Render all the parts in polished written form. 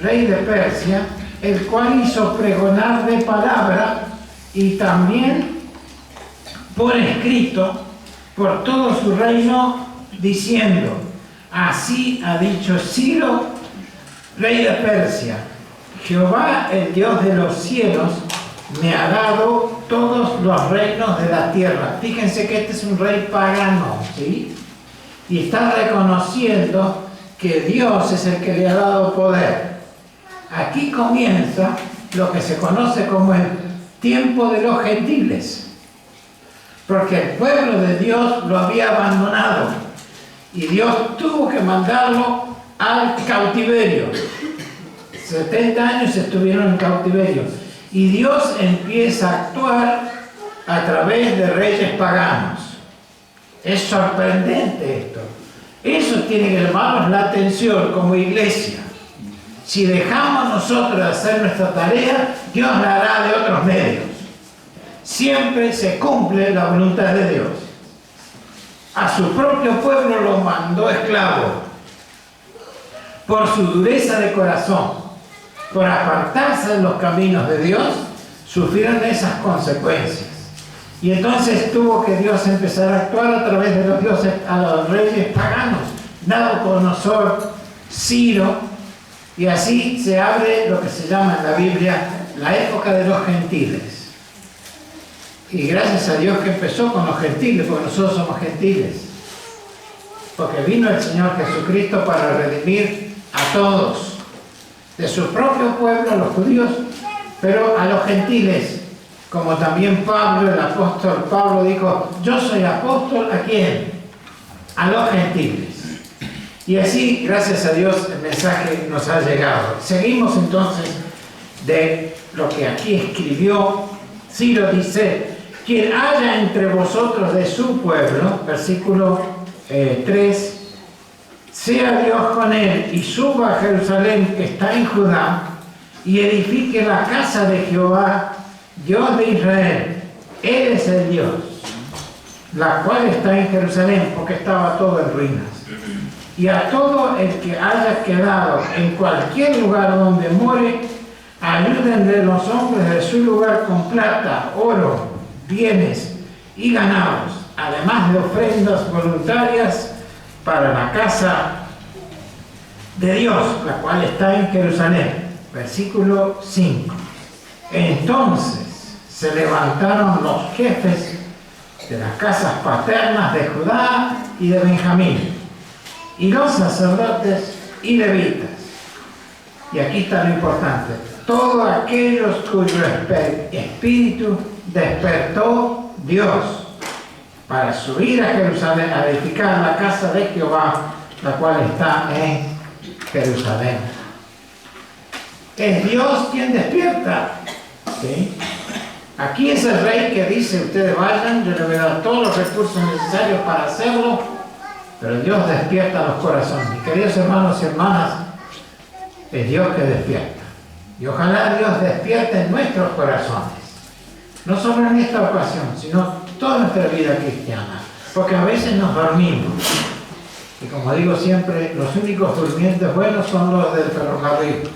rey de Persia, el cual hizo pregonar de palabra y también por escrito por todo su reino, diciendo: así ha dicho Ciro, rey de Persia: Jehová, el Dios de los cielos, me ha dado todos los reinos de la tierra. Fíjense que este es un rey pagano, ¿sí? Y está reconociendo que Dios es el que le ha dado poder. Aquí comienza lo que se conoce como el tiempo de los gentiles, porque el pueblo de Dios lo había abandonado y Dios tuvo que mandarlo al cautiverio. 70 años estuvieron en cautiverio y Dios empieza a actuar a través de reyes paganos. Es sorprendente esto. Eso tiene que llamarnos la atención como iglesia. Si dejamos nosotros de hacer nuestra tarea, Dios la hará de otros medios. Siempre se cumple la voluntad de Dios. A su propio pueblo lo mandó esclavo por su dureza de corazón, por apartarse de los caminos de Dios, sufrieron esas consecuencias. Y entonces tuvo que Dios empezar a actuar a través de los dioses, a los reyes paganos, Nabucodonosor, Ciro, y así se abre lo que se llama en la Biblia la época de los gentiles. Y gracias a Dios que empezó con los gentiles, porque nosotros somos gentiles. Porque vino el Señor Jesucristo para redimir a todos, de su propio pueblo, los judíos, pero a los gentiles. Como también Pablo, el apóstol Pablo dijo: yo soy apóstol, ¿a quién? A los gentiles. Y así, gracias a Dios, el mensaje nos ha llegado. Seguimos entonces de lo que aquí escribió Ciro. Dice: quien haya entre vosotros de su pueblo, versículo 3, sea Dios con él y suba a Jerusalén, que está en Judá, y edifique la casa de Jehová, Dios de Israel. Él es el Dios, la cual está en Jerusalén, porque estaba todo en ruinas. Y a todo el que haya quedado en cualquier lugar donde more, ayúdenle los hombres de su lugar con plata, oro, bienes y ganados, además de ofrendas voluntarias para la casa de Dios, la cual está en Jerusalén. Versículo 5. Entonces se levantaron los jefes de las casas paternas de Judá y de Benjamín, y los sacerdotes y levitas. Y aquí está lo importante: todos aquellos cuyo espíritu despertó Dios para subir a Jerusalén a edificar la casa de Jehová, la cual está en Jerusalén. Es Dios quien despierta, ¿sí? Aquí es el rey que dice: ustedes vayan, yo les voy a dar todos los recursos necesarios para hacerlo, pero Dios despierta los corazones. Mis queridos hermanos y hermanas, es Dios que despierta. Y ojalá Dios despierte en nuestros corazones, no solo en esta ocasión, sino toda nuestra vida cristiana, porque a veces nos dormimos. Y como digo siempre, los únicos durmientes buenos son los del ferrocarril.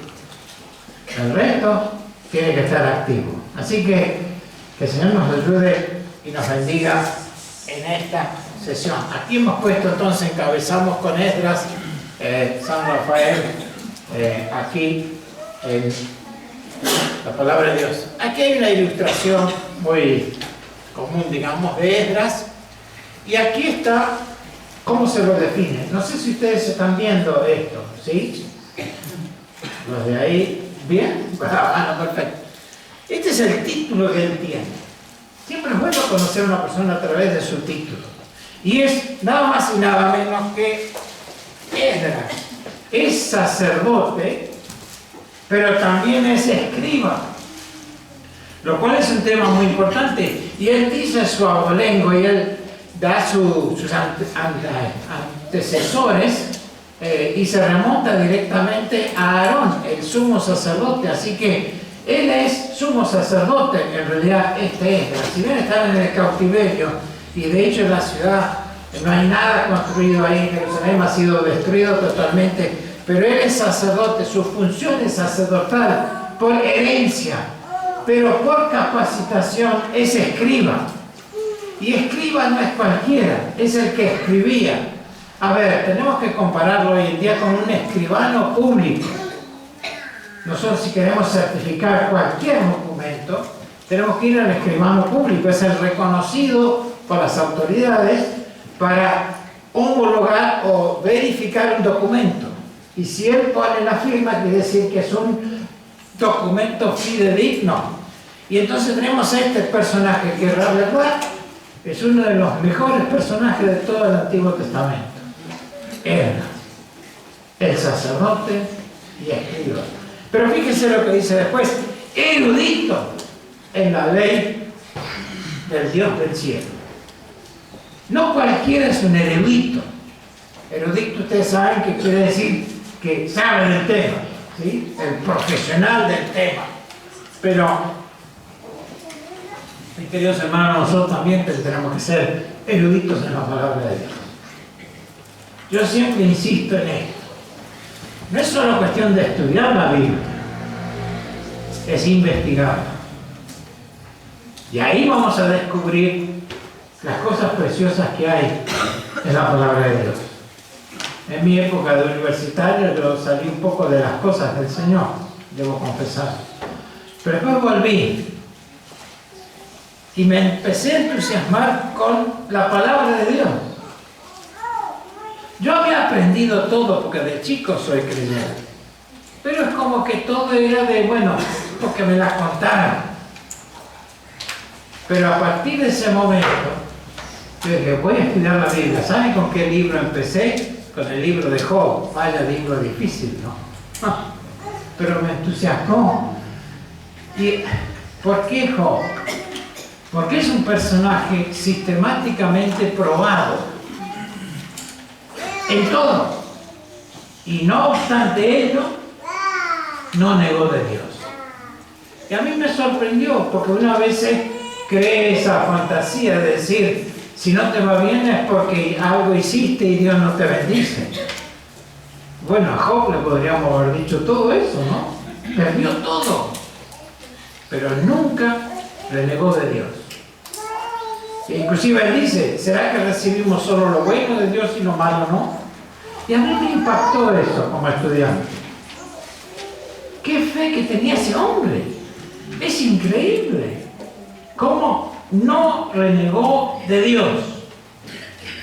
El resto tiene que estar activo. Así que el Señor nos ayude y nos bendiga en esta sesión. Aquí hemos puesto entonces, encabezamos con Esdras, San Rafael, aquí en la palabra de Dios. Aquí hay una ilustración muy común, digamos, de Esdras, y aquí está cómo se lo define. No sé si ustedes están viendo esto, ¿sí? Los de ahí, ¿bien? Bueno, perfecto. Este es el título que él tiene. Siempre es bueno conocer a una persona a través de su título. Y es nada más y nada menos que Esdras. Es sacerdote, pero también es escriba, lo cual es un tema muy importante. Y él dice su abolengo, y él da sus antecesores, y se remonta directamente a Aarón, el sumo sacerdote. Así que él es sumo sacerdote, en realidad este Esdras. Si bien están en el cautiverio, y de hecho en la ciudad no hay nada construido ahí en Jerusalén, ha sido destruido totalmente, pero él es sacerdote, su función es sacerdotal por herencia, pero por capacitación es escriba. Y escriba no es cualquiera, es el que escribía. A ver, tenemos que compararlo hoy en día con un escribano público. Nosotros, si queremos certificar cualquier documento, tenemos que ir al escribano público, es el reconocido por las autoridades para homologar o verificar un documento. Y si él pone la firma, quiere decir que es un documento fidedigno. Y entonces tenemos a este personaje que, la verdad, es uno de los mejores personajes de todo el Antiguo Testamento. Era el sacerdote y escriba. Pero fíjense lo que dice después: erudito en la ley del Dios del cielo. No cualquiera es un erudito. Erudito, ustedes saben que quiere decir que sabe del tema, ¿sí? El profesional del tema. Pero, mis queridos hermanos, nosotros también tenemos que ser eruditos en la palabra de Dios. Yo siempre insisto en esto. No es solo cuestión de estudiar la Biblia, es investigarla. Y ahí vamos a descubrir las cosas preciosas que hay en la palabra de Dios. En mi época de universitario yo salí un poco de las cosas del Señor, debo confesar. Pero después volví y me empecé a entusiasmar con la palabra de Dios. Yo había aprendido todo porque de chico soy creyente, pero es como que todo era de, bueno, porque me la contaron. Pero a partir de ese momento, yo dije, voy a estudiar la Biblia. ¿Saben con qué libro empecé? Con el libro de Job. Vaya libro difícil, ¿no? Pero me entusiasmó. ¿Y por qué Job? Porque es un personaje sistemáticamente probado en todo. Y no obstante ello, no negó de Dios. Y a mí me sorprendió, porque una vez cree esa fantasía de decir, si no te va bien es porque algo hiciste y Dios no te bendice. Bueno, a Job le podríamos haber dicho todo eso, ¿no? Perdió todo, pero nunca renegó de Dios. E inclusive él dice, ¿será que recibimos solo lo bueno de Dios y lo malo no? Y a mí me impactó eso como estudiante. ¡Qué fe que tenía ese hombre! Es increíble cómo no renegó de Dios.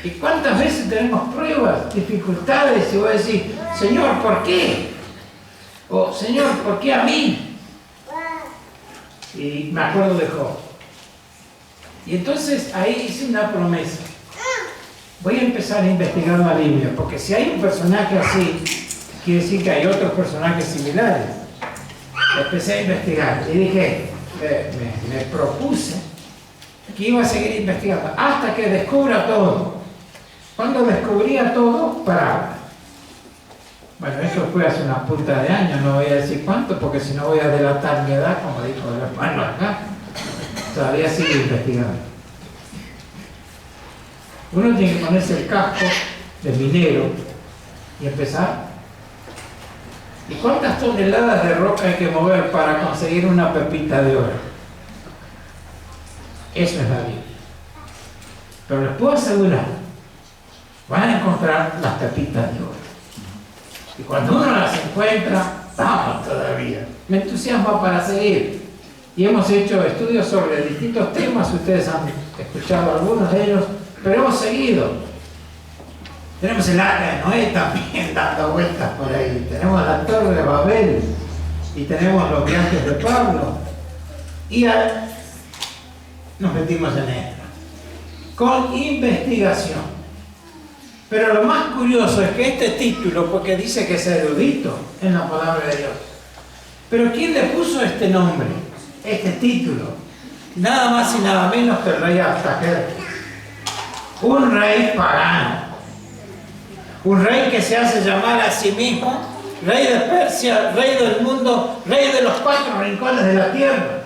¿Y cuántas veces tenemos pruebas, dificultades, y voy a decir, Señor, ¿por qué? O Señor, ¿por qué a mí? Y me acuerdo de Job. Y entonces ahí hice una promesa. Voy a empezar a investigar la Biblia, porque si hay un personaje así, quiere decir que hay otros personajes similares. Empecé a investigar y dije, me propuse que iba a seguir investigando hasta que descubra todo. Cuando descubría todo, paraba. Bueno, eso fue hace una punta de años, no voy a decir cuánto, porque si no voy a delatar mi edad, como dijo el hermano acá. Todavía sigo investigando. Uno tiene que ponerse el casco de minero y empezar. ¿Y cuántas toneladas de roca hay que mover para conseguir una pepita de oro? Eso es la Biblia. Pero les puedo asegurar, van a encontrar las pepitas de oro. Y cuando uno las encuentra, vamos todavía. Me entusiasma para seguir. Y hemos hecho estudios sobre distintos temas, ustedes han escuchado algunos de ellos, pero hemos seguido. Tenemos el arca de Noé también dando vueltas por ahí. Tenemos la torre de Babel y tenemos los viajes de Pablo. Y nos metimos en esto con investigación. Pero lo más curioso es que este título, porque dice que es erudito en la palabra de Dios, pero ¿quién le puso este nombre, este título? Nada más y nada menos que el rey Artajerjes, un rey pagano. Un rey que se hace llamar a sí mismo rey de Persia, rey del mundo, rey de los 4 rincones de la tierra.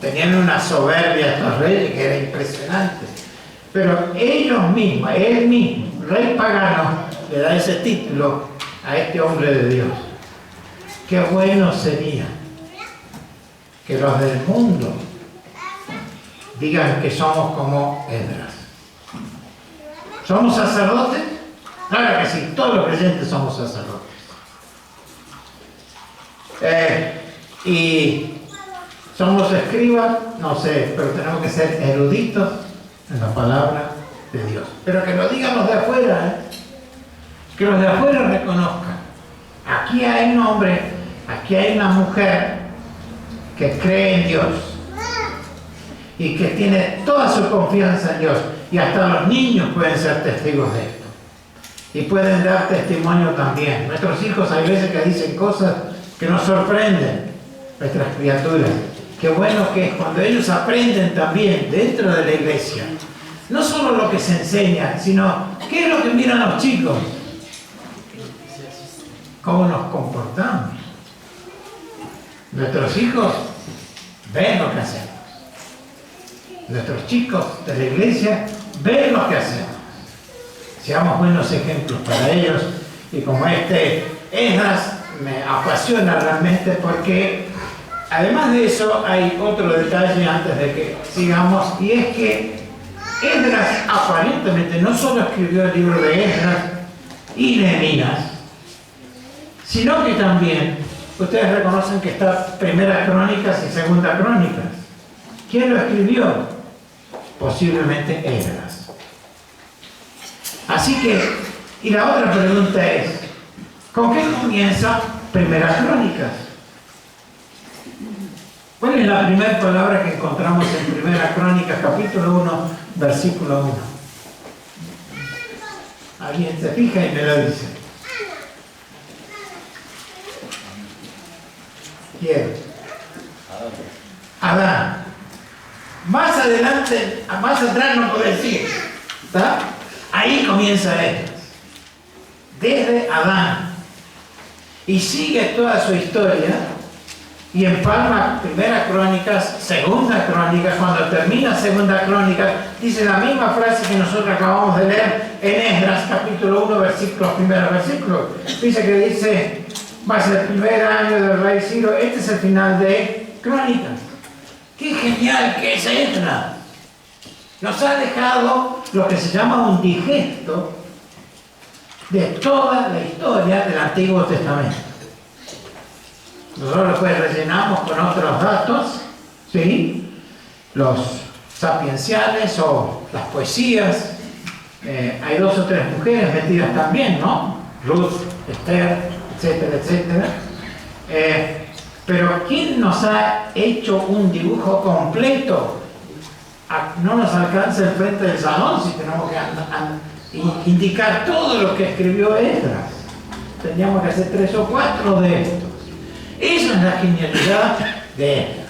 Tenían una soberbia estos reyes que era impresionante. Pero ellos mismos, él mismo, rey pagano, le da ese título a este hombre de Dios. Qué bueno sería que los del mundo digan que somos como Esdras. ¿Somos sacerdotes? Claro que sí, todos los creyentes somos sacerdotes. Y somos escribas, no sé, pero tenemos que ser eruditos en la palabra de Dios. Pero que lo digan los de afuera, que los de afuera reconozcan. Aquí hay un hombre, aquí hay una mujer que cree en Dios y que tiene toda su confianza en Dios. Y hasta los niños pueden ser testigos de esto. Y pueden dar testimonio también. Nuestros hijos hay veces que dicen cosas que nos sorprenden, nuestras criaturas. Qué bueno que es cuando ellos aprenden también dentro de la iglesia. No solo lo que se enseña, sino qué es lo que miran los chicos. Cómo nos comportamos. Nuestros hijos ven lo que hacemos. Nuestros chicos de la iglesia ven lo que hacemos. Seamos buenos ejemplos para ellos. Y como Esdras me apasiona realmente porque además de eso hay otro detalle antes de que sigamos, y es que Esdras aparentemente no solo escribió el libro de Esdras y Nehemías, sino que también ustedes reconocen que está Primera Crónicas y Segunda Crónicas. ¿Quién lo escribió? Posiblemente Esdras. Así que, y la otra pregunta es, ¿con qué comienza Primera Crónicas? ¿Cuál es la primera palabra que encontramos en Primera Crónicas, capítulo 1, versículo 1? ¿Alguien se fija y me lo dice? ¿Quién? Adán. Más adelante, más atrás no puedo decir. ¿Está? Ahí comienza Esdras. Desde Adán. Y sigue toda su historia. Y empalma Primera Crónicas, Segunda Crónicas. Cuando termina Segunda Crónicas, dice la misma frase que nosotros acabamos de leer en Esdras, capítulo 1, primer versículo. Dice que dice, va a ser el primer año del rey Ciro. Este es el final de Crónicas. ¡Qué genial que es Esdras! Nos ha dejado lo que se llama un digesto de toda la historia del Antiguo Testamento. Nosotros después rellenamos con otros datos, ¿sí? Los sapienciales o las poesías. Hay 2 o 3 mujeres metidas también, ¿no? Ruth, Esther, etcétera, etcétera. Pero ¿quién nos ha hecho un dibujo completo? No nos alcanza el frente del salón si tenemos que indicar todo lo que escribió Esdras. Tendríamos que hacer 3 o 4 de estos. Esa es la genialidad de Esdras,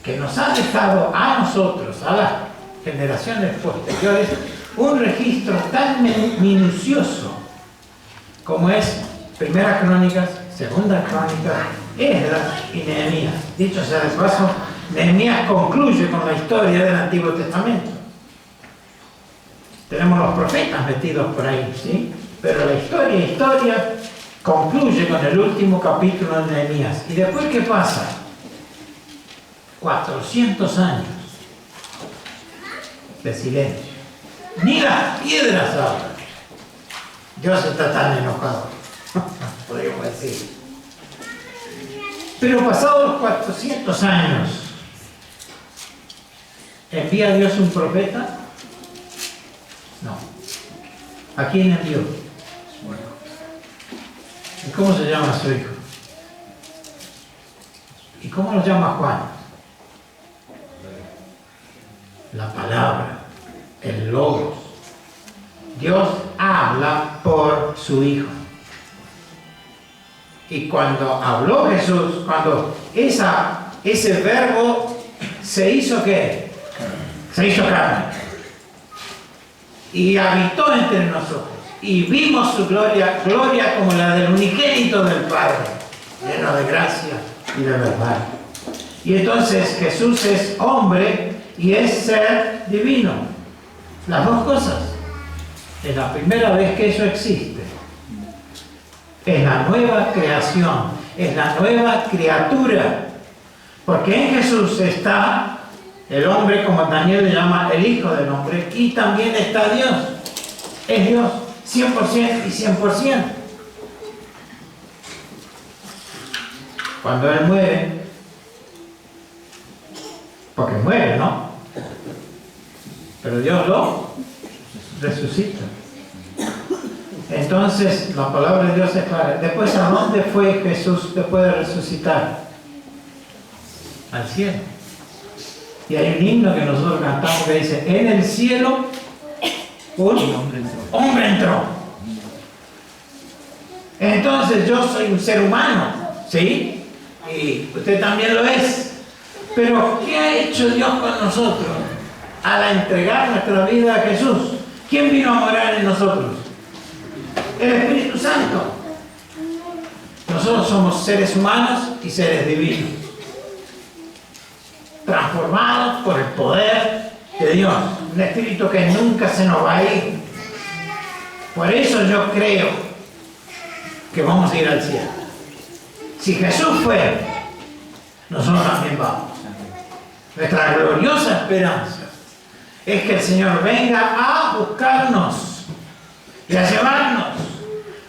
que nos ha dejado a nosotros, a las generaciones posteriores, un registro tan minucioso como es Primera Crónicas, Segunda Crónicas, Esdras y Nehemías. Dicho sea de paso, Nehemías concluye con la historia del Antiguo Testamento. Tenemos los profetas metidos por ahí, ¿sí? Pero la historia concluye con el último capítulo de Nehemías. ¿Y después qué pasa? 400 años de silencio. Ni las piedras hablan. Dios está tan enojado, podríamos decir. Pero pasados los 400 años, ¿envía Dios un profeta? No. ¿A quién envió? ¿Y cómo se llama su hijo? ¿Y cómo lo llama Juan? La palabra, el logos. Dios habla por su hijo. Y cuando habló Jesús, cuando ese verbo se hizo ¿qué? Se hizo carne. Y habitó entre nosotros. Y vimos su gloria como la del unigénito del Padre, lleno de gracia y de verdad. Y entonces Jesús es hombre y es ser divino. Las dos cosas. Es la primera vez que eso existe. Es la nueva creación, es la nueva criatura. Porque en Jesús está el hombre, como Daniel le llama, el Hijo del Hombre, y también está Dios. Es Dios, 100% y 100%. Cuando Él muere, porque muere, ¿no? Pero Dios lo resucita. Entonces, la palabra de Dios es clara. Después, ¿a dónde fue Jesús después de resucitar? Al cielo. Y hay un himno que nosotros cantamos que dice: en el cielo un hombre entró. Entonces, yo soy un ser humano, ¿sí? Y usted también lo es. Pero, ¿qué ha hecho Dios con nosotros al entregar nuestra vida a Jesús? ¿Quién vino a morar en nosotros? El Espíritu Santo. Nosotros somos seres humanos y seres divinos, transformados por el poder de Dios. Un espíritu que nunca se nos va a ir. Por eso yo creo que vamos a ir al cielo. Si Jesús fue, nosotros también vamos. Nuestra gloriosa esperanza es que el Señor venga a buscarnos y a llevarnos.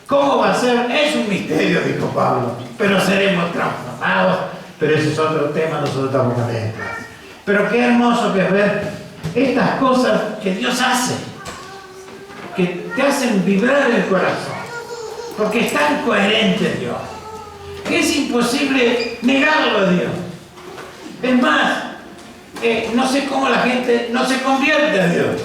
¿Cómo va a ser? Es un misterio, dijo Pablo, pero seremos transformados. Pero ese es otro tema, nosotros estamos atentos. Pero qué hermoso que es ver estas cosas que Dios hace, que te hacen vibrar el corazón, porque es tan coherente Dios, que es imposible negarlo a Dios. Es más, no sé cómo la gente no se convierte a Dios,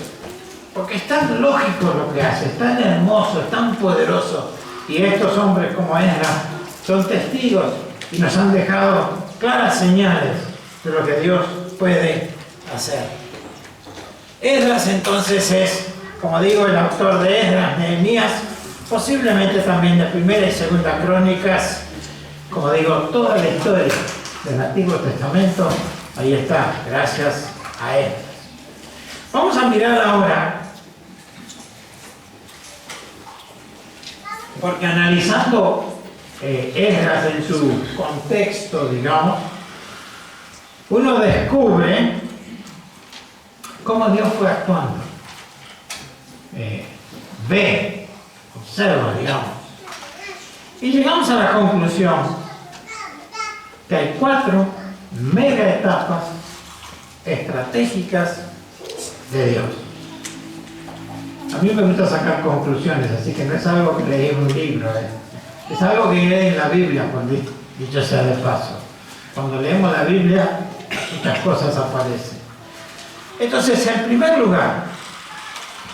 porque es tan lógico lo que hace, es tan hermoso, es tan poderoso. Y estos hombres como Esdras son testigos y nos han dejado claras señales de lo que Dios puede hacer. Esdras entonces es, como digo, el autor de Esdras, Nehemías, posiblemente también de Primera y Segunda Crónicas. Como digo, toda la historia del Antiguo Testamento, ahí está, gracias a él. Vamos a mirar ahora, porque analizando Esdras en su contexto, digamos, uno descubre cómo Dios fue actuando. Ve, observa, digamos. Y llegamos a la conclusión que hay 4 mega etapas estratégicas de Dios. A mí me gusta sacar conclusiones, así que no es algo que leí en un libro, es algo que leí en la Biblia, por dicho sea de paso. Cuando leemos la Biblia, muchas cosas aparecen. Entonces, en primer lugar,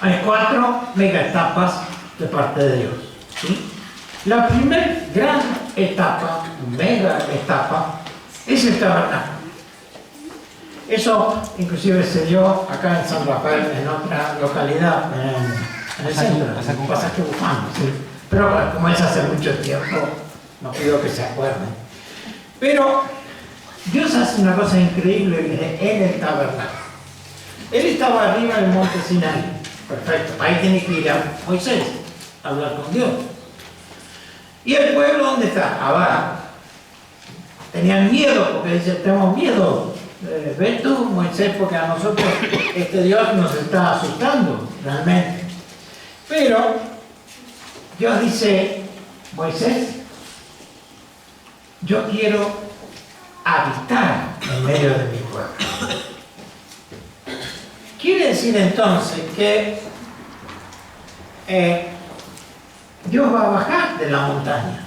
hay 4 mega etapas de parte de Dios, ¿sí? La primera gran etapa, mega etapa, es el tabernáculo. Eso inclusive se dio acá en San Rafael, en otra localidad, en el centro, en Pasaje Bufando, ¿sí? Pero bueno, como es hace mucho tiempo, no pido que se acuerden. Pero Dios hace una cosa increíble en el tabernáculo. Él estaba arriba del monte Sinaí. Perfecto, ahí tiene que ir a Moisés a hablar con Dios. ¿Y el pueblo dónde está? Abajo. Tenían miedo, porque dicen, tenemos miedo. Ven tú, Moisés, porque a nosotros este Dios nos está asustando, realmente. Pero Dios dice, Moisés, yo quiero habitar en medio de mi pueblo. Quiere decir entonces que Dios va a bajar de la montaña.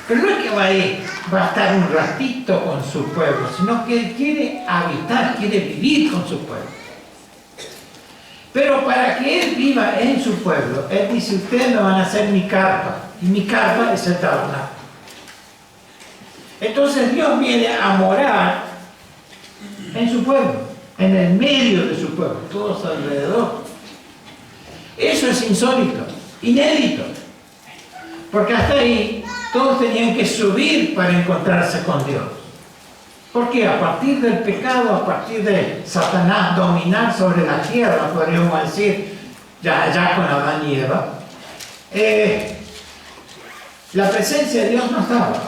Pero no es que va a estar un ratito con su pueblo, sino que Él quiere habitar, quiere vivir con su pueblo. Pero para que Él viva en su pueblo, Él dice, ustedes me van a hacer mi carpa, y mi carpa es el tabernáculo. Entonces Dios viene a morar en su pueblo, en el medio de su pueblo, todos alrededor. Eso es insólito, inédito, porque hasta ahí todos tenían que subir para encontrarse con Dios. Porque a partir del pecado, a partir de Satanás dominar sobre la tierra, podríamos decir, ya con Adán y Eva, la presencia de Dios no estaba.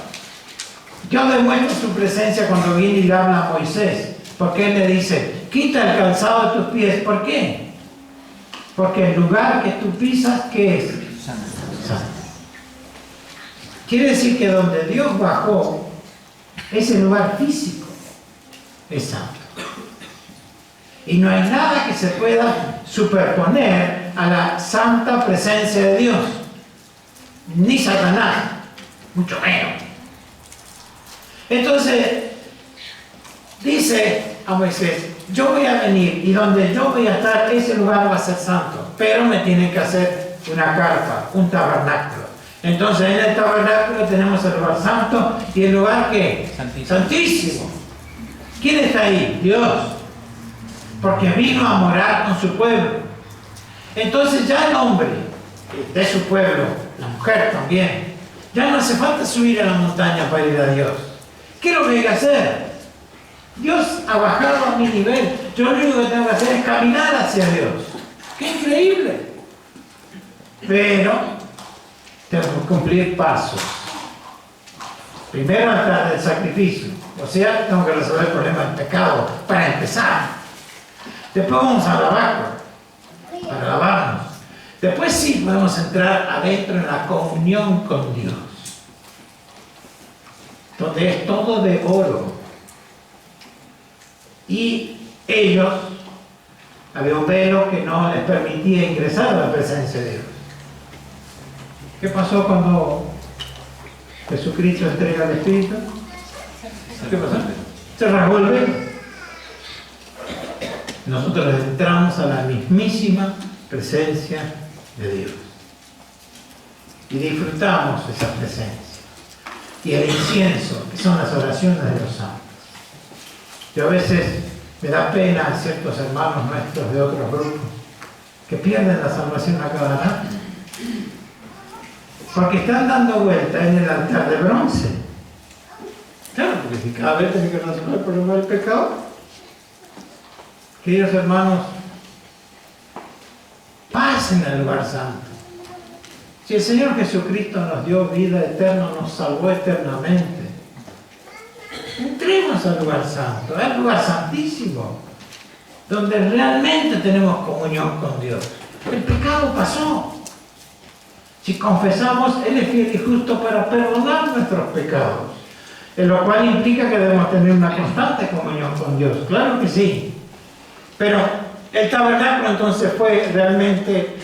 Dios demuestra su presencia cuando viene y le habla a Moisés, porque él le dice, quita el calzado de tus pies. ¿Por qué? Porque el lugar que tú pisas, ¿qué es? Santo. Quiere decir que donde Dios bajó, ese lugar físico es santo. Y no hay nada que se pueda superponer a la santa presencia de Dios. Ni Satanás, mucho menos. Entonces, dice a Moisés, yo voy a venir y donde yo voy a estar, ese lugar va a ser santo. Pero me tienen que hacer una carpa, un tabernáculo. Entonces, en el tabernáculo tenemos el lugar santo y el lugar ¿qué? Santísimo. Santísimo. ¿Quién está ahí? Dios. Porque vino a morar con su pueblo. Entonces ya el hombre de su pueblo, la mujer también, ya no hace falta subir a la montaña para ir a Dios. ¿Qué es lo que hay que hacer? Dios ha bajado a mi nivel. Yo lo único que tengo que hacer es caminar hacia Dios. ¡Qué increíble! Pero tengo que cumplir pasos. Primero altar del sacrificio. O sea, tengo que resolver el problema del pecado para empezar. Después vamos a lavarlo, para lavarnos. Después sí podemos entrar adentro en la comunión con Dios, donde es todo de oro. Y ellos, había un velo que no les permitía ingresar a la presencia de Dios. ¿Qué pasó cuando Jesucristo entrega el Espíritu? ¿Qué pasó? Se rasgó el velo. Nosotros entramos a la mismísima presencia de Dios y disfrutamos esa presencia y el incienso, que son las oraciones de los santos. Yo a veces me da pena a ciertos hermanos nuestros de otros grupos que pierden la salvación a cada rato porque están dando vuelta en el altar de bronce. Claro, porque si cada vez tienen que resolver el problema del pecado. Queridos hermanos, pasen al lugar santo. Si el Señor Jesucristo nos dio vida eterna, nos salvó eternamente, entremos al lugar santo, al lugar santísimo, donde realmente tenemos comunión con Dios. El pecado pasó. Si confesamos, Él es fiel y justo para perdonar nuestros pecados, en lo cual implica que debemos tener una constante comunión con Dios. Claro que sí. Pero el tabernáculo entonces fue realmente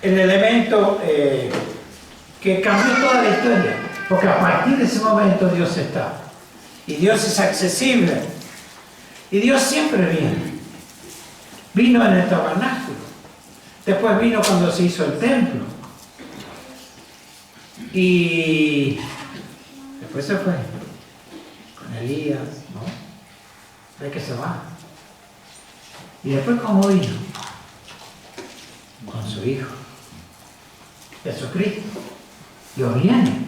el elemento que cambió toda la historia, porque a partir de ese momento Dios está, y Dios es accesible, y Dios siempre viene. Vino en el tabernáculo, después vino cuando se hizo el templo, y después se fue con Elías, ¿no? ¿De qué se va? Y después, ¿cómo vino? Con su Hijo, Jesucristo. Dios viene.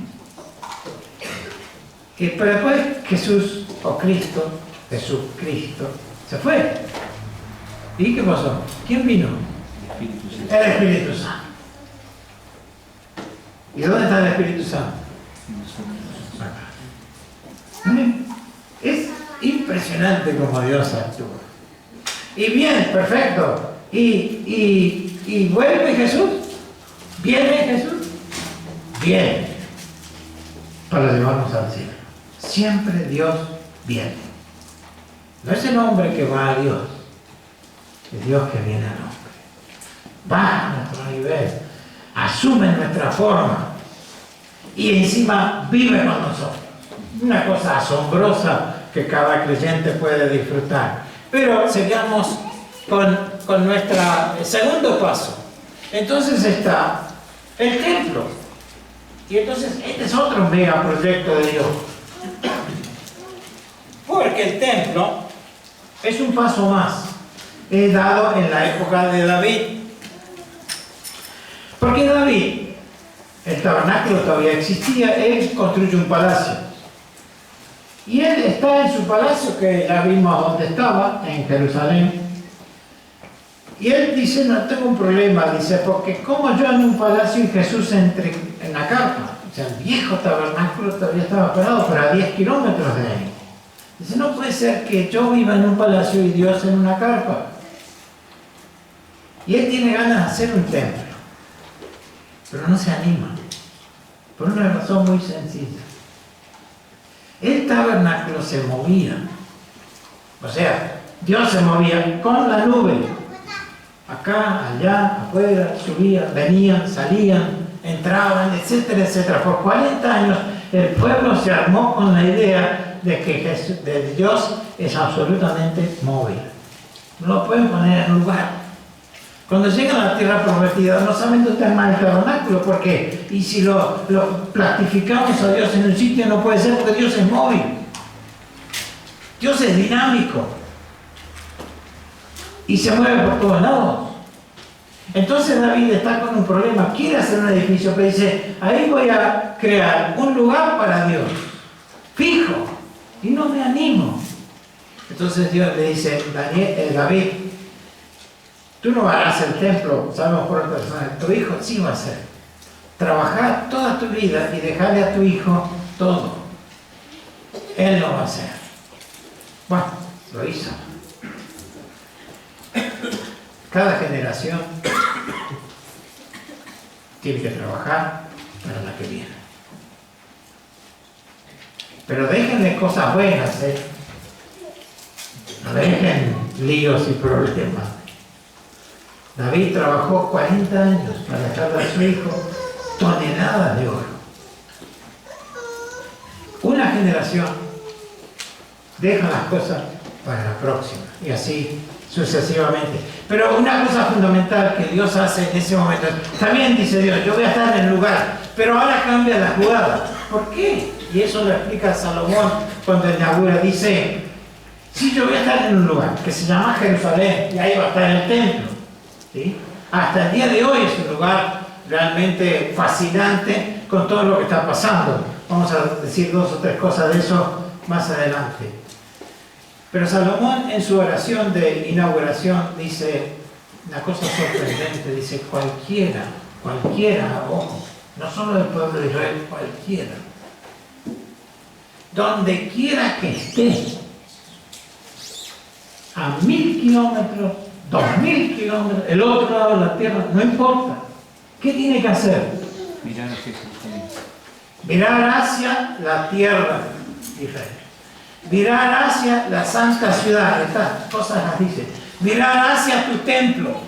Pero después Jesús, o Cristo, Jesucristo, se fue. ¿Y qué pasó? ¿Quién vino? El Espíritu Santo. ¿Y dónde está el Espíritu Santo? Es impresionante como Dios actúa. Y bien, perfecto. ¿Y vuelve Jesús? ¿Viene Jesús? Viene. Para llevarnos al cielo. Siempre Dios viene. No es el hombre que va a Dios. Es Dios que viene al hombre. Baja a nuestro nivel. Asume nuestra forma. Y encima vive con nosotros. Una cosa asombrosa que cada creyente puede disfrutar. Pero sigamos con nuestro segundo paso. Entonces está el templo. Y entonces este es otro megaproyecto de Dios. Porque el templo es un paso más. Es dado en la época de David. Porque David, el tabernáculo todavía existía, él construye un palacio. Y él está en su palacio, que ya vimos dónde estaba, en Jerusalén. Y él dice, no tengo un problema, dice, porque como yo en un palacio y Jesús entre en la carpa. O sea, el viejo tabernáculo todavía estaba parado, pero a 10 kilómetros de ahí. Dice, no puede ser que yo viva en un palacio y Dios en una carpa. Y él tiene ganas de hacer un templo, pero no se anima, por una razón muy sencilla. El tabernáculo se movía, o sea, Dios se movía con la nube, acá, allá, afuera, subían, venían, salían, entraban, etcétera, etcétera. Por 40 años el pueblo se armó con la idea de que Dios es absolutamente móvil. No lo pueden poner en un lugar. Cuando llegan a la tierra prometida no saben dónde está más el tabernáculo. ¿Por qué? Y si lo plastificamos a Dios en un sitio no puede ser, porque Dios es móvil. Dios es dinámico. Y se mueve por todos lados. Entonces David está con un problema. Quiere hacer un edificio, pero dice, ahí voy a crear un lugar para Dios. Fijo. Y no me animo. Entonces Dios le dice, David, tú no harás el templo, sabemos por otra persona, tu hijo sí va a hacer. Trabajar toda tu vida y dejarle a tu hijo todo. Él lo va a hacer. Bueno, lo hizo. Cada generación tiene que trabajar para la que viene. Pero déjenle cosas buenas, ¿eh? No dejen líos y problemas. David trabajó 40 años para dejarle a su hijo toneladas de oro. Una generación deja las cosas para la próxima y así sucesivamente. Pero una cosa fundamental que Dios hace en ese momento, también dice Dios, yo voy a estar en el lugar, pero ahora cambia la jugada. ¿Por qué? Y eso lo explica Salomón cuando inaugura, dice, sí, yo voy a estar en un lugar que se llama Jerusalén y ahí va a estar el templo. ¿Sí? Hasta el día de hoy es un lugar realmente fascinante con todo lo que está pasando. Vamos a decir 2 o 3 cosas de eso más adelante. Pero Salomón en su oración de inauguración dice una cosa sorprendente, dice cualquiera, ojo, no solo del pueblo de Israel, cualquiera, donde quiera que esté, a 1000 kilómetros, 2000 kilómetros, el otro lado de la tierra, no importa. ¿Qué tiene que hacer? Mirar hacia Jerusalén. Mirar hacia la tierra de Israel. Mirar hacia la santa ciudad. Estas cosas las dice. Mirar hacia tu templo.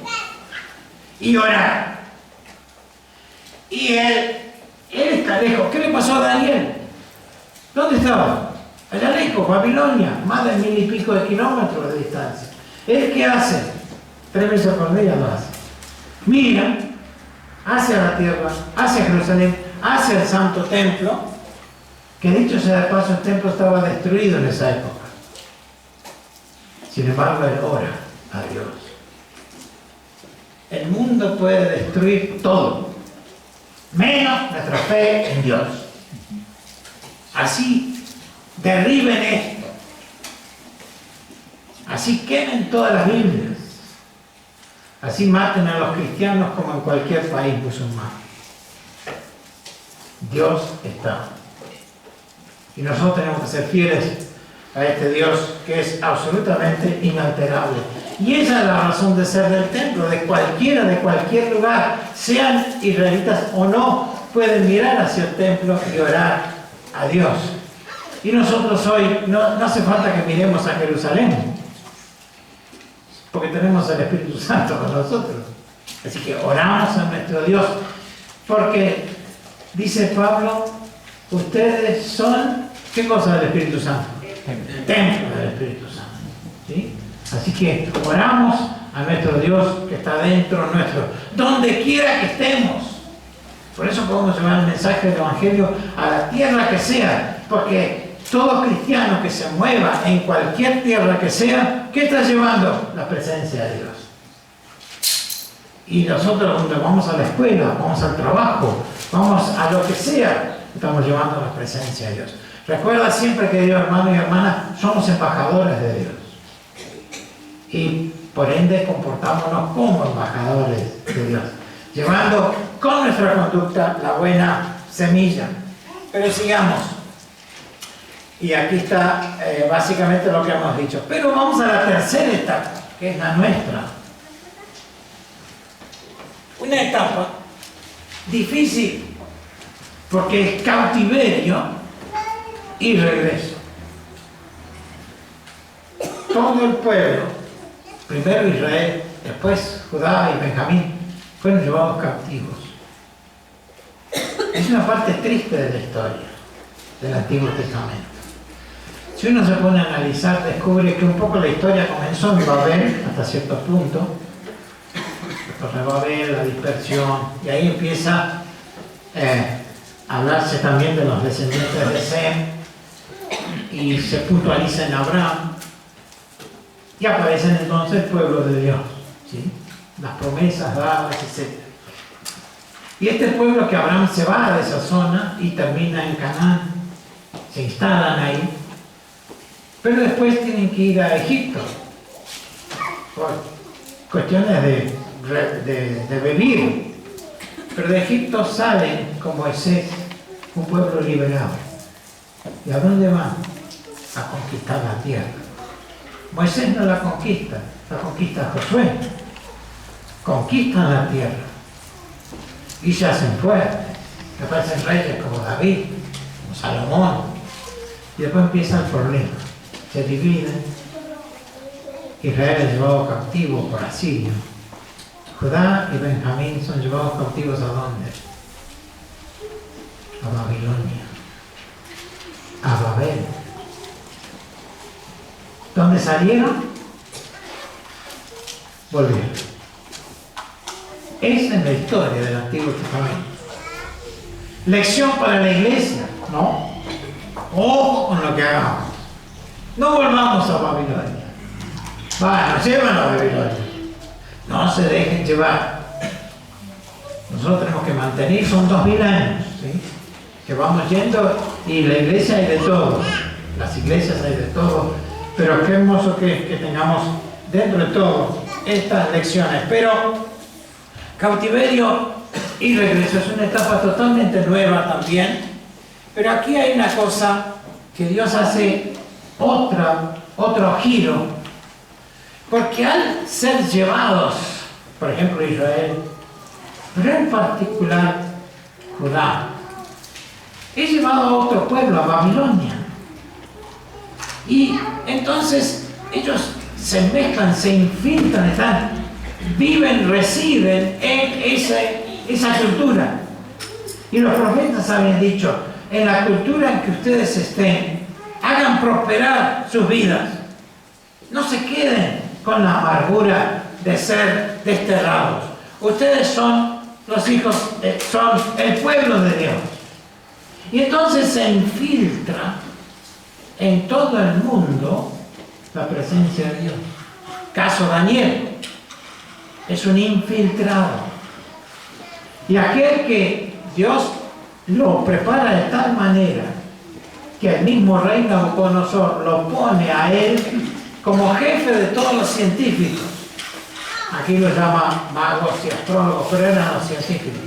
Y orar. Y él está lejos. ¿Qué le pasó a Daniel? ¿Dónde estaba? Allá lejos, Babilonia. Más de 1000 y pico de kilómetros de distancia. ¿Él qué hace? 3 veces por día lo hace. Mira hacia la tierra, hacia Jerusalén, hacia el santo templo, que dicho sea de paso, el templo estaba destruido en esa época. Sin embargo, él ora a Dios. El mundo puede destruir todo, menos nuestra fe en Dios. Así derriben esto. Así quemen todas las Biblias. Así maten a los cristianos como en cualquier país musulmán. Dios está. Y nosotros tenemos que ser fieles a este Dios que es absolutamente inalterable. Y esa es la razón de ser del templo, de cualquiera, de cualquier lugar, sean israelitas o no, pueden mirar hacia el templo y orar a Dios. Y nosotros hoy no hace falta que miremos a Jerusalén, porque tenemos el Espíritu Santo con nosotros. Así que oramos a nuestro Dios, porque dice Pablo, ustedes son, ¿qué cosa del Espíritu Santo? El templo del Espíritu Santo. ¿Sí? Así que oramos a nuestro Dios que está dentro nuestro, donde quiera que estemos. Por eso podemos llevar el mensaje del Evangelio a la tierra que sea, porque todo cristiano que se mueva en cualquier tierra que sea, ¿qué está llevando? La presencia de Dios. Y nosotros cuando vamos a la escuela, vamos al trabajo, vamos a lo que sea, estamos llevando la presencia de Dios. Recuerda siempre, querido hermano y hermana, somos embajadores de Dios. Y Por ende, comportámonos como embajadores de Dios, llevando con nuestra conducta la buena semilla. Pero sigamos. Y aquí está básicamente lo que hemos dicho. Pero vamos a la tercera etapa, que es la nuestra. Una etapa difícil, porque es cautiverio y regreso. Todo el pueblo, primero Israel, después Judá y Benjamín, fueron llevados cautivos. Es una parte triste de la historia del Antiguo Testamento. Si uno se pone a analizar, descubre que un poco la historia comenzó en Babel hasta cierto punto. Después de Babel, la dispersión, y ahí empieza a hablarse también de los descendientes de Sem, y se puntualiza en Abraham, y aparecen entonces el pueblo de Dios, ¿sí? Las promesas dadas, etc. Y este pueblo que Abraham se va de esa zona y termina en Canaán, se instalan ahí, pero después tienen que ir a Egipto por cuestiones de vivir. Pero de Egipto salen con Moisés, un pueblo liberado. ¿Y a dónde van? A conquistar la tierra. Moisés no la conquista Josué. Conquistan la tierra y se hacen fuertes. Aparecen reyes como David, como Salomón, y después empieza el problema. Se dividen. Israel es llevado cautivo por Asirio. Judá y Benjamín son llevados cautivos ¿a dónde? A Babilonia, a Babel. ¿Dónde salieron? Volvieron. Esa es la historia del Antiguo Testamento. Lección para la iglesia, ¿no? Ojo con lo que hagamos. No volvamos a Babilonia. Nos llevan a Babilonia. No se dejen llevar. Nosotros tenemos que mantener, son 2000 años, ¿sí? Que vamos yendo, y la iglesia hay de todo. Las iglesias hay de todo. Pero qué hermoso que tengamos dentro de todo estas lecciones. Pero cautiverio y regreso es una etapa totalmente nueva también. Pero aquí hay una cosa que Dios hace otro giro. Porque al ser llevados, por ejemplo Israel, pero en particular Judá, es llevado a otro pueblo, a Babilonia. Y entonces ellos se mezclan, se infiltran, viven, residen en esa cultura. Y los profetas habían dicho, en la cultura en que ustedes estén, hagan prosperar sus vidas. No se queden con la amargura de ser desterrados. Ustedes son los hijos, son el pueblo de Dios. Y entonces se infiltra en todo el mundo la presencia de Dios. Caso Daniel, es un infiltrado. Y aquel que Dios lo prepara de tal manera que el mismo rey Nabucodonosor lo pone a él como jefe de todos los científicos. Aquí lo llama magos y astrólogos, pero eran los científicos.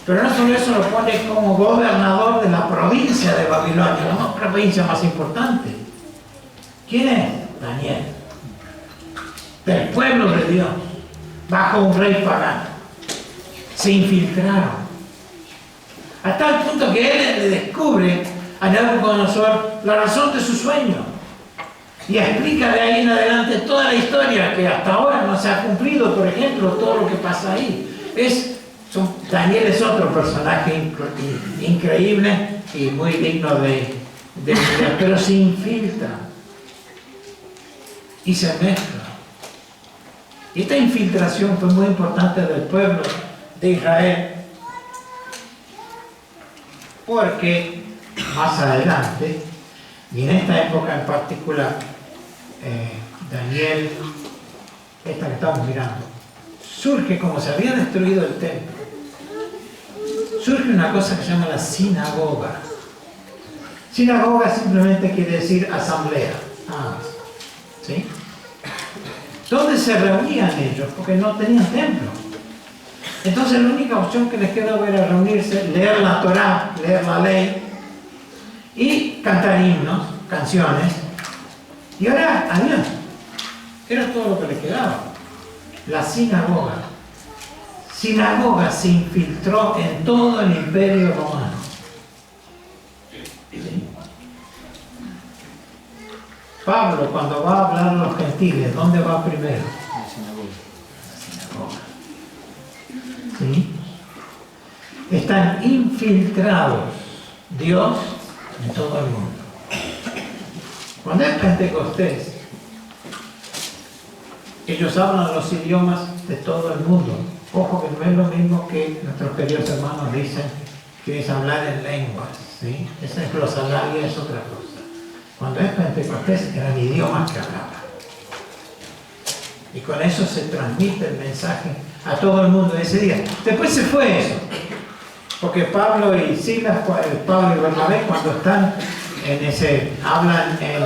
Pero no solo eso, lo pone como gobernador de la provincia de Babilonia, la provincia más importante. ¿Quién es? Daniel. Del pueblo de Dios, bajo un rey pagano. Se infiltraron. A tal punto que él le descubre a Nabucodonosor la razón de su sueño. Y explica de ahí en adelante toda la historia que hasta ahora no se ha cumplido, por ejemplo, todo lo que pasa ahí. Daniel es otro personaje increíble y muy digno de pero se infiltra y se mezcla. Y esta infiltración fue muy importante del pueblo de Israel, porque más adelante, y en esta época en particular, Daniel, esta que estamos mirando, surge, como se había destruido el templo, surge una cosa que se llama la sinagoga. Sinagoga simplemente quiere decir asamblea, ¿sí? ¿Dónde se reunían ellos? Porque no tenían templo. Entonces la única opción que les quedaba era reunirse, leer la Torá, leer la ley y cantar himnos, canciones y orar a Dios. Era todo lo que les quedaba. La sinagoga. Sinagoga se infiltró en todo el imperio romano. ¿Sí? Pablo, cuando va a hablar a los gentiles, ¿dónde va primero? La sinagoga. ¿Sí? Están infiltrados Dios en todo el mundo. Cuando es Pentecostés, ellos hablan los idiomas de todo el mundo. Ojo que no es lo mismo que nuestros queridos hermanos dicen, que es hablar en lenguas. ¿Sí? Esa es glosalalia, es otra cosa. Cuando es Pentecostés eran idiomas que hablaban. Y con eso se transmite el mensaje a todo el mundo ese día. Después se fue eso. Porque Pablo y Silas, Pablo y Bernabé, cuando están en ese, hablan en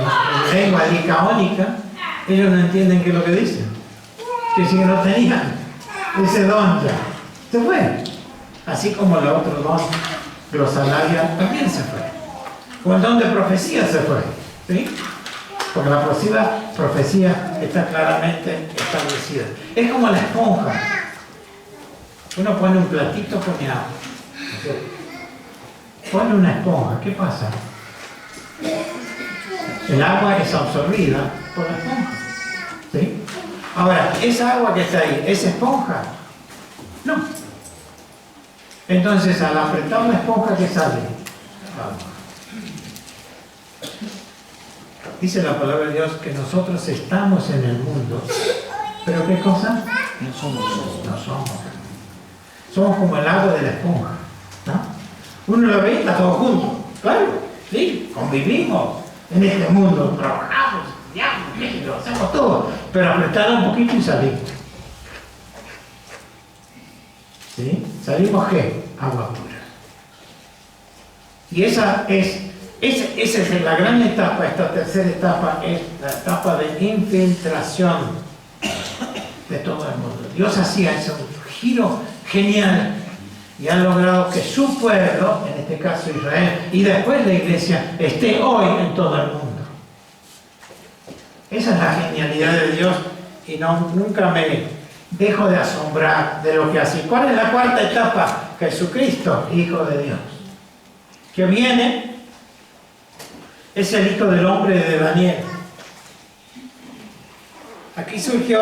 lengua licaónica, ellos no entienden qué es lo que dicen. Que si no tenían ese don ya. Se fue. Así como el otro don, glosalalia, también se fue. Como el don de profecía se fue. ¿Sí? Porque la profecía está claramente establecida. Es como la esponja. Uno pone un platito, pone agua. Pone una esponja, ¿qué pasa? El agua es absorbida por la esponja. ¿Sí? Ahora, esa agua que está ahí, ¿es esponja? No. Entonces, al apretar la esponja, ¿qué sale? Agua. Dice la palabra de Dios que nosotros estamos en el mundo. ¿Pero qué cosa? No somos. No somos. Somos como el agua de la esponja. ¿No? Uno lo ve y está todo junto. Claro, sí, convivimos en este mundo, trabajamos, estudiamos, lo hacemos todo. Pero apretar un poquito y salimos. ¿Sí? ¿Salimos qué? Agua pura. Y esa es la gran etapa, esta tercera etapa, es la etapa de infiltración de todo el mundo. Dios hacía ese giro genial y ha logrado que su pueblo, en este caso Israel, y después la iglesia, esté hoy en todo el mundo. Esa es la genialidad de Dios y nunca me dejo de asombrar de lo que hace. ¿Cuál es la cuarta etapa? Jesucristo, Hijo de Dios, que viene. Es el Hijo del Hombre de Daniel. Aquí surge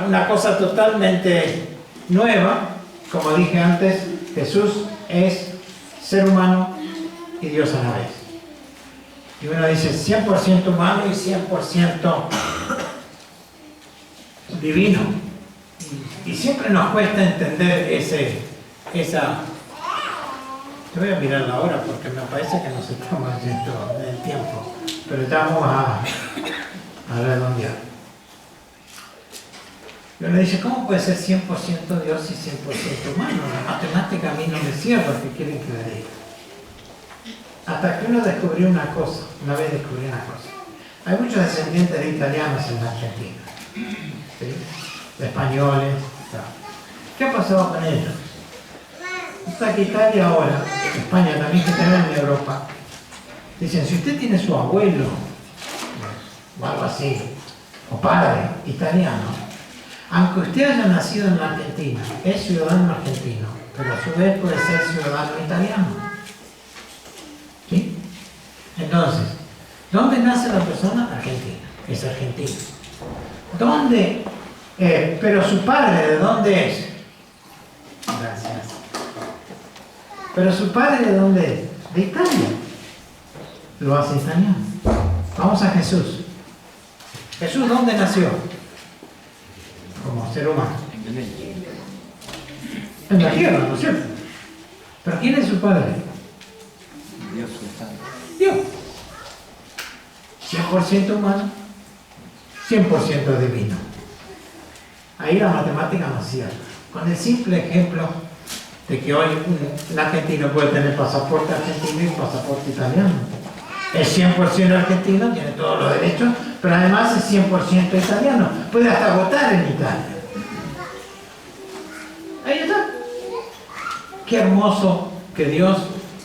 una cosa totalmente nueva. Como dije antes, Jesús es ser humano y Dios a la vez. Y uno dice 100% humano y 100% divino. Y siempre nos cuesta entender esa... Te voy a mirar la hora porque me parece que nos estamos yendo del tiempo, pero estamos a redondear. Y uno dice, ¿cómo puede ser 100% Dios y 100% humano? La matemática a mí no me cierra, ¿qué quieren que le diga? Hasta que uno descubrió una cosa, una vez descubrió una cosa. Hay muchos descendientes de italianos en la Argentina, ¿sí? De españoles, tal. ¿Qué ha pasado con ellos? Hasta que Italia ahora, España también, que tenemos en Europa, dicen, si usted tiene su abuelo, o algo así, o padre italiano, aunque usted haya nacido en la Argentina, es ciudadano argentino, pero a su vez puede ser ciudadano italiano. ¿Sí? Entonces, ¿dónde nace la persona? Argentina, es argentino. ¿Dónde? Pero su padre, ¿de dónde es? Gracias. Pero su padre, ¿de dónde es? De Italia. Lo hace italiano. Vamos a Jesús. ¿Jesús dónde nació? Como ser humano. En la tierra, ¿no es cierto? ¿Pero quién es su padre? Dios está. Dios. 100% humano, 100% divino. Ahí la matemática no cierra. Con el simple ejemplo de que hoy un argentino puede tener pasaporte argentino y pasaporte italiano. Es 100% argentino, tiene todos los derechos, pero además es 100% italiano. Puede hasta votar en Italia. Ahí está. Qué hermoso que Dios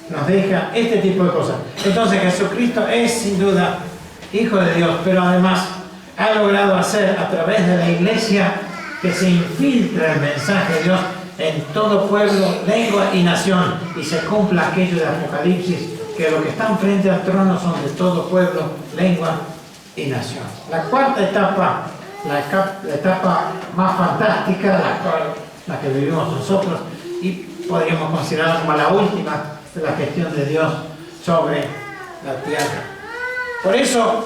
nos deja este tipo de cosas. Entonces Jesucristo es sin duda Hijo de Dios, pero además ha logrado hacer a través de la Iglesia que se infiltre el mensaje de Dios en todo pueblo, lengua y nación, y se cumpla aquello de Apocalipsis, que los que están frente al trono son de todo pueblo, lengua y nación. La cuarta etapa, la etapa más fantástica, la que vivimos nosotros, y podríamos considerarla como la última de la gestión de Dios sobre la tierra. Por eso,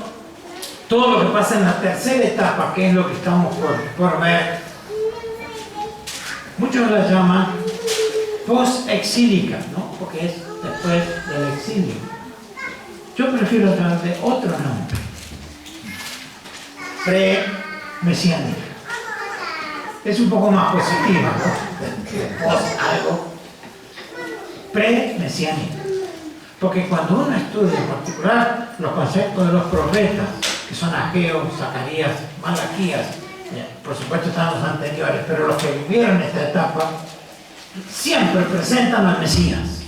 todo lo que pasa en la tercera etapa, que es lo que estamos por ver, muchos la llaman post-exílica, ¿no? Porque es después del exilio. Yo prefiero darle otro nombre: pre-mesiánica. Es un poco más positiva, ¿no? Post algo. Pre-mesiánica. Porque cuando uno estudia en particular los conceptos de los profetas, que son Ageo, Zacarías, Malaquías, por supuesto están los anteriores, pero los que vivieron esta etapa siempre presentan al Mesías,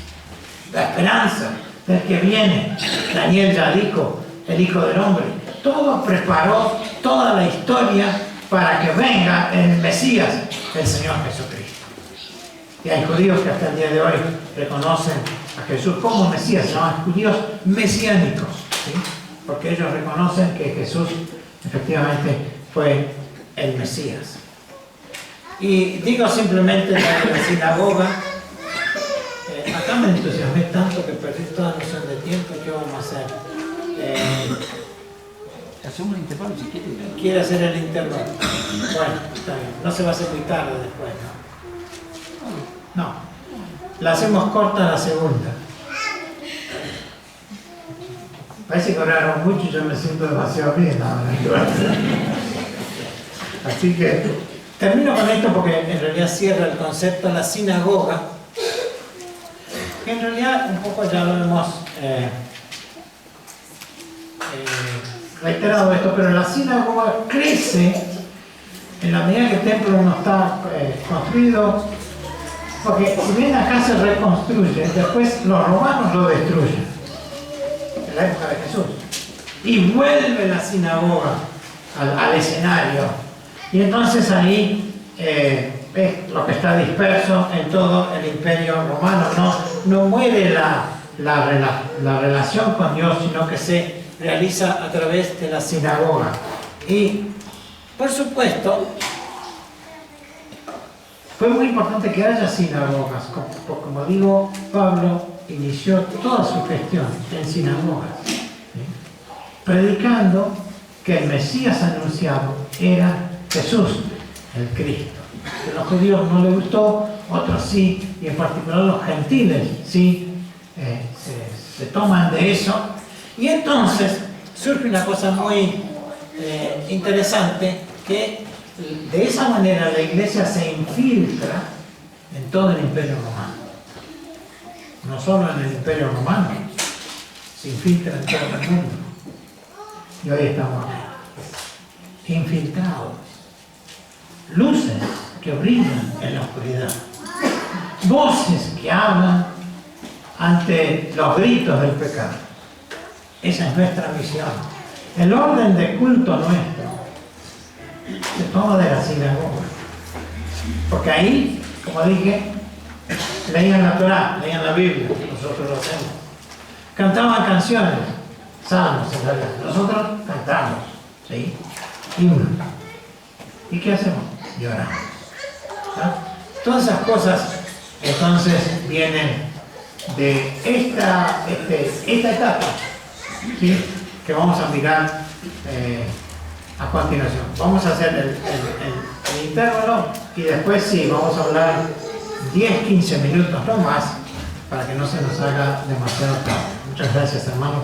la esperanza del que viene. Daniel ya dijo, el Hijo del Hombre. Todo preparó toda la historia para que venga el Mesías, el Señor Jesucristo. Y hay judíos que hasta el día de hoy reconocen a Jesús como Mesías, se llaman judíos mesiánicos, ¿sí? Porque ellos reconocen que Jesús efectivamente fue el Mesías. Y digo simplemente la sinagoga. Acá me entusiasmé tanto que perdí toda noción de tiempo. ¿Qué vamos a hacer? Hacemos un intervalo si quiere. ¿Quiere hacer el intervalo? Bueno, está bien. No se va a hacer muy tarde después, ¿no? No. La hacemos corta la segunda. Parece que oraron mucho y yo me siento demasiado bien ahora. Así que termino con esto porque en realidad cierra el concepto de la sinagoga, que en realidad un poco ya lo hemos reiterado esto, pero la sinagoga crece en la medida que el templo no está construido, porque si bien acá se reconstruye, después los romanos lo destruyen en la época de Jesús y vuelve la sinagoga al escenario, y entonces ahí es lo que está disperso en todo el imperio romano. No muere la relación con Dios, sino que se realiza a través de la sinagoga. Y por supuesto fue muy importante que haya sinagogas, como digo, Pablo inició toda su gestión en sinagogas, ¿sí? Predicando que el Mesías anunciado era Jesús, el Cristo. A los judíos no les gustó, otros sí, y en particular los gentiles sí se toman de eso. Y entonces surge una cosa muy interesante, que de esa manera la iglesia se infiltra en todo el imperio romano. No solo en el imperio romano, se infiltra en todo el mundo. Y hoy estamos aquí, infiltrados. Luces que brillan en la oscuridad. Voces que hablan ante los gritos del pecado. Esa es nuestra misión. El orden de culto nuestro se toma de la sinagoga. Porque ahí, como dije, leían la Torá, leían la Biblia, nosotros lo hacemos. Cantaban canciones, salmos en realidad. Nosotros cantamos, ¿sí? Himnos. ¿Y qué hacemos? Lloramos. ¿No? Todas esas cosas entonces vienen de esta etapa, ¿sí? Que vamos a mirar a continuación. Vamos a hacer el intervalo y después sí, vamos a hablar 10-15 minutos no más, para que no se nos haga demasiado tarde. Muchas gracias, hermanos.